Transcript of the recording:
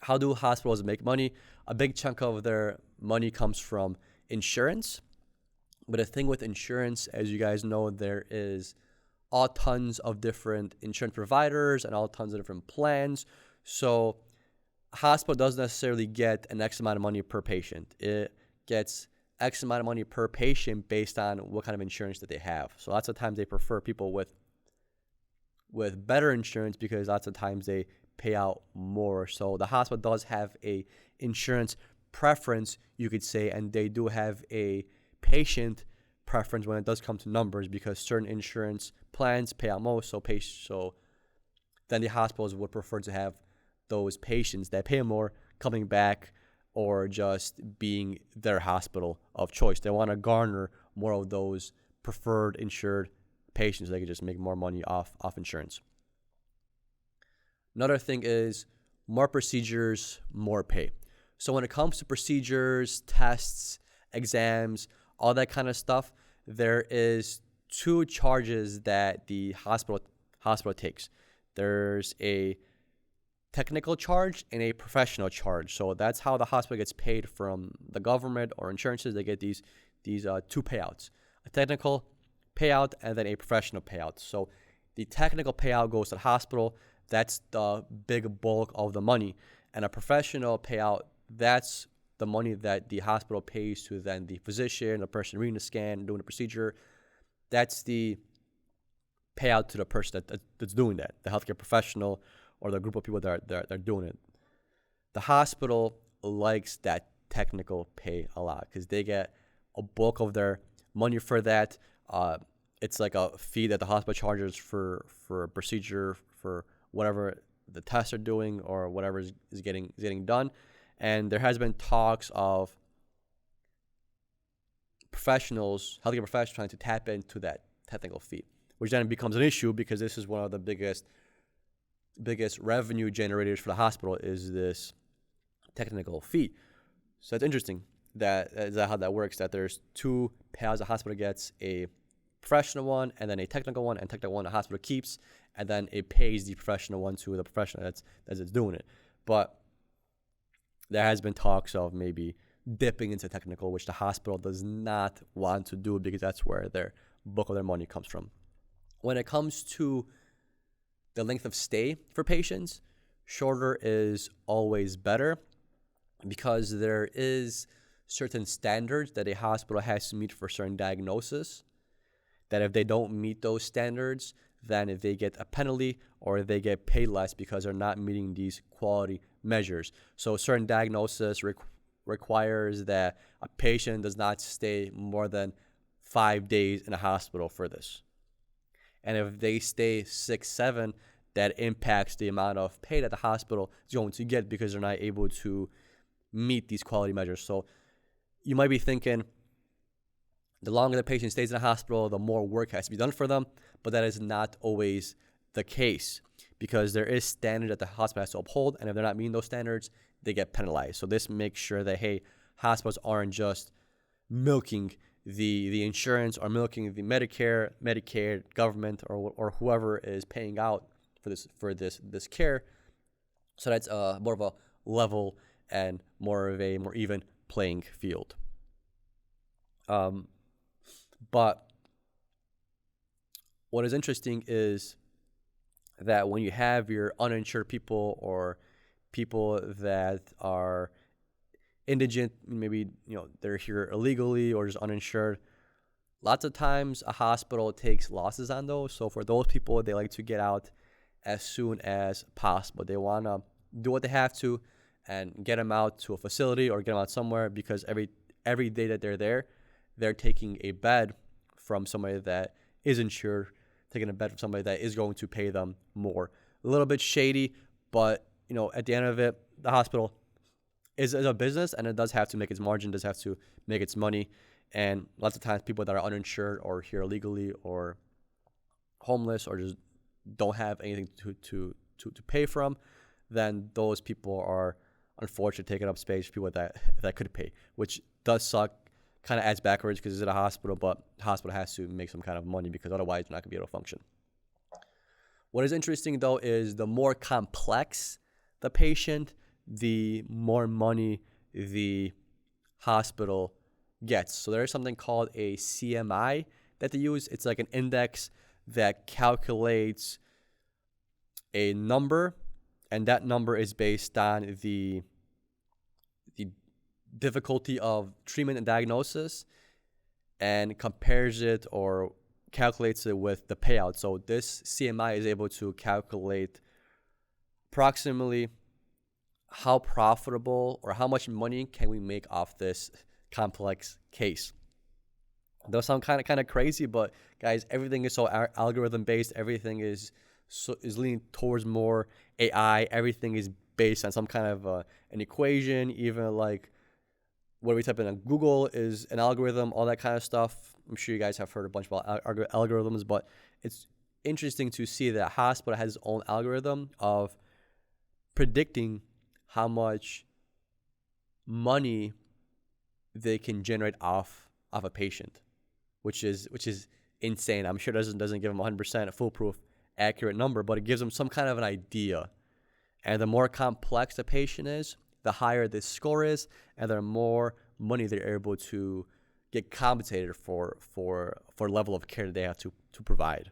How do hospitals make money? A big chunk of their money comes from insurance. But the thing with insurance, as you guys know, there is all tons of different insurance providers and all tons of different plans. So a hospital doesn't necessarily get an X amount of money per patient. It gets X amount of money per patient based on what kind of insurance that they have. So lots of times they prefer people with better insurance because lots of times they pay out more. So the hospital does have a insurance preference, you could say, and they do have a patient preference when it does come to numbers because certain insurance plans pay out most. So then the hospitals would prefer to have those patients that pay more coming back or just being their hospital of choice. They want to garner more of those preferred insured patients so they can just make more money off insurance. Another thing is more procedures, more pay. So when it comes to procedures, tests, exams, all that kind of stuff, there is two charges that the hospital takes. There's a technical charge and a professional charge. So that's how the hospital gets paid from the government or insurances. They get these two payouts, a technical payout and then a professional payout. So the technical payout goes to the hospital. That's the big bulk of the money. And a professional payout, that's the money that the hospital pays to then the physician, the person reading the scan, doing the procedure. That's the payout to the person that's doing that, the healthcare professional or the group of people that are doing it. The hospital likes that technical pay a lot because they get a bulk of their money for that. It's like a fee that the hospital charges for a procedure, for whatever the tests are doing or whatever is getting done. And there has been talks of healthcare professionals trying to tap into that technical fee, which then becomes an issue because this is one of the biggest revenue generators for the hospital is this technical fee. So it's interesting that is that how that works, that there's two payouts the hospital gets, a professional one and then a technical one, and technical one the hospital keeps, and then it pays the professional one to the professional that's doing it. But there has been talks of maybe dipping into technical, which the hospital does not want to do because that's where their bulk of their money comes from. When it comes to the length of stay for patients, shorter is always better because there is certain standards that a hospital has to meet for certain diagnosis, that if they don't meet those standards, then if they get a penalty or they get paid less because they're not meeting these quality measures. So certain diagnosis requires that a patient does not stay more than 5 days in a hospital for this. And if they stay 6, 7, that impacts the amount of pay that the hospital is going to get because they're not able to meet these quality measures. So you might be thinking, the longer the patient stays in the hospital, the more work has to be done for them. But that is not always the case because there is standard that the hospital has to uphold. And if they're not meeting those standards, they get penalized. So this makes sure that, hey, hospitals aren't just milking the insurance or milking the Medicare, Medicaid, government, or whoever is paying out for this care. So that's more of a level and more even playing field. But what is interesting is that when you have your uninsured people or people that are indigent, maybe they're here illegally or just uninsured, lots of times a hospital takes losses on those. So for those people, they like to get out as soon as possible. They want to do what they have to and get them out to a facility or get them out somewhere because every day that they're there, they're taking a bed from somebody that is insured, taking a bed from somebody that is going to pay them more. A little bit shady, but at the end of it, the hospital is a business and it does have to make its margin, does have to make its money. And lots of times people that are uninsured or here illegally or homeless or just don't have anything to pay from, then those people are unfortunately taking up space for people that could pay, which does suck. Kind of adds backwards because it's at a hospital, but the hospital has to make some kind of money because otherwise you're not going to be able to function. What is interesting, though, is the more complex the patient, the more money the hospital gets. So there's something called a CMI that they use. It's like an index that calculates a number, and that number is based on the difficulty of treatment and diagnosis, and compares it or calculates it with the payout. So this CMI is able to calculate approximately how profitable or how much money can we make off this complex case. Those sound kind of crazy, but guys, everything is so algorithm based. Everything is leaning towards more AI. Everything is based on some kind of an equation. Even like what we type in on Google is an algorithm, all that kind of stuff. I'm sure you guys have heard a bunch about algorithms, but it's interesting to see that a hospital has its own algorithm of predicting how much money they can generate off a patient, which is insane. I'm sure it doesn't give them 100% a foolproof accurate number, but it gives them some kind of an idea. And the more complex the patient is, the higher this score is, and the more money they're able to get compensated for level of care that they have to provide.